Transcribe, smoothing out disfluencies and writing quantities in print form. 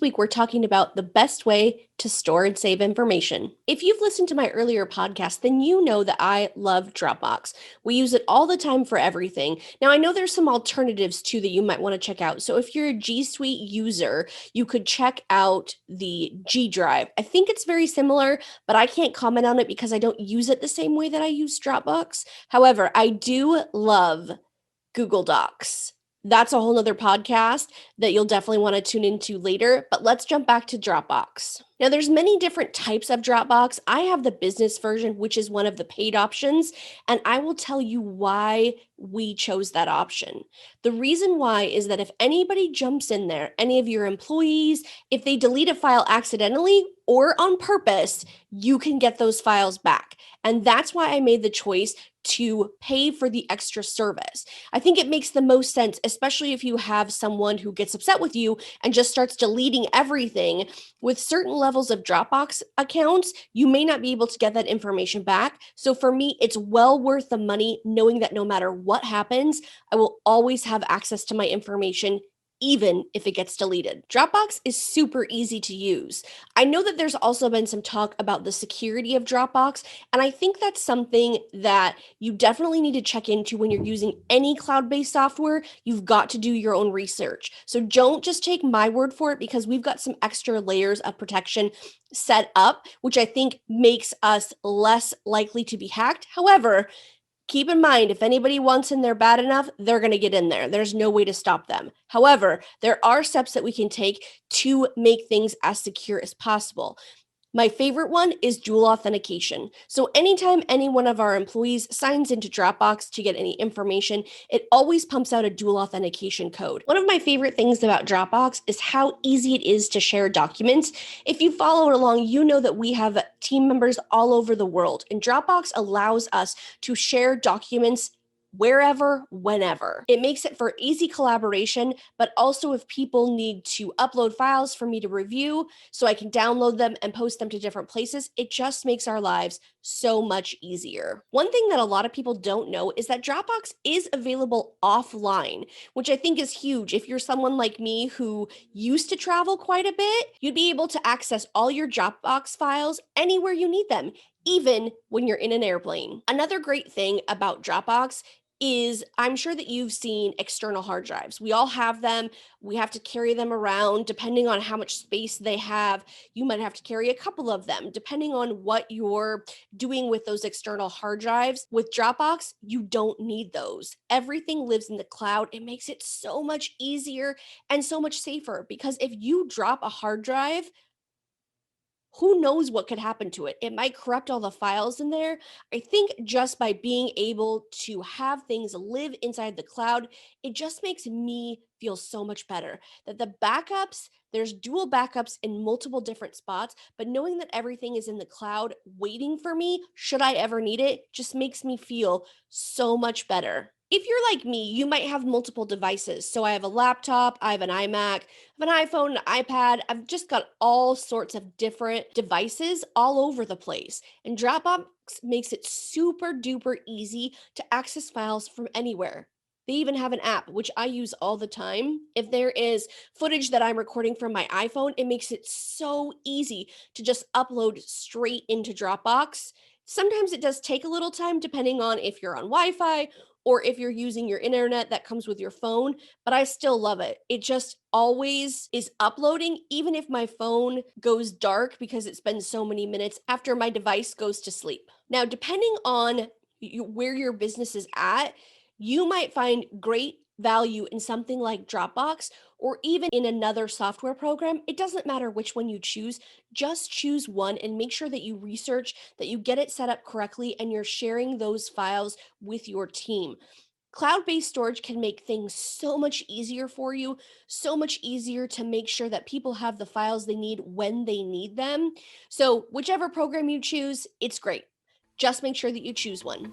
week, we're talking about the best way to store and save information. If you've listened to my earlier podcast, then you know that I love Dropbox. We use it all the time for everything. Now, I know there's some alternatives too that you might want to check out. So if you're a G Suite user, you could check out the G Drive. I think it's very similar, but I can't comment on it because I don't use it the same way that I use Dropbox. However, I do love Google Docs. That's a whole nother podcast that you'll definitely want to tune into later, but let's jump back to Dropbox. Now, there's many different types of Dropbox. I have the business version, which is one of the paid options, and I will tell you why we chose that option. The reason why is that if anybody jumps in there, any of your employees, if they delete a file accidentally or on purpose, you can get those files back. And that's why I made the choice to pay for the extra service. I think it makes the most sense, especially if you have someone who gets upset with you and just starts deleting everything. With certain levels of Dropbox accounts, you may not be able to get that information back. So for me, it's well worth the money knowing that no matter what happens, I will always have access to my information even if it gets deleted. Dropbox is super easy to use. I know that there's also been some talk about the security of Dropbox, and I think that's something that you definitely need to check into when you're using any cloud-based software. You've got to do your own research. So don't just take my word for it, because we've got some extra layers of protection set up, which I think makes us less likely to be hacked. However, keep in mind, if anybody wants in there bad enough, they're going to get in there. There's no way to stop them. However, there are steps that we can take to make things as secure as possible. My favorite one is dual authentication. So anytime any one of our employees signs into Dropbox to get any information, it always pumps out a dual authentication code. One of my favorite things about Dropbox is how easy it is to share documents. If you follow along, you know that we have team members all over the world, and Dropbox allows us to share documents wherever, whenever. It makes it for easy collaboration, but also if people need to upload files for me to review so I can download them and post them to different places, it just makes our lives so much easier. One thing that a lot of people don't know is that Dropbox is available offline, which I think is huge. If you're someone like me who used to travel quite a bit, you'd be able to access all your Dropbox files anywhere you need them, even when you're in an airplane. Another great thing about Dropbox is I'm sure that you've seen external hard drives. We all have them. We have to carry them around depending on how much space they have. You might have to carry a couple of them depending on what you're doing with those external hard drives. With Dropbox, you don't need those. Everything lives in the cloud. It makes it so much easier and so much safer, because if you drop a hard drive, who knows what could happen to it? It might corrupt all the files in there. I think just by being able to have things live inside the cloud, it just makes me feel so much better. That the backups, there's dual backups in multiple different spots, but knowing that everything is in the cloud waiting for me, should I ever need it, just makes me feel so much better. If you're like me, you might have multiple devices. So I have a laptop, I have an iMac, I have an iPhone, an iPad. I've just got all sorts of different devices all over the place. And Dropbox makes it super duper easy to access files from anywhere. They even have an app, which I use all the time. If there is footage that I'm recording from my iPhone, it makes it so easy to just upload straight into Dropbox. Sometimes it does take a little time depending on if you're on Wi-Fi or if you're using your internet that comes with your phone, but I still love it. It just always is uploading, even if my phone goes dark because it's been so many minutes after my device goes to sleep. Now, depending on where your business is at, you might find great value in something like Dropbox or even in another software program. It doesn't matter which one you choose, just choose one and make sure that you research, that you get it set up correctly, and you're sharing those files with your team. Cloud-based storage can make things so much easier for you, so much easier to make sure that people have the files they need when they need them. So whichever program you choose, it's great. Just make sure that you choose one.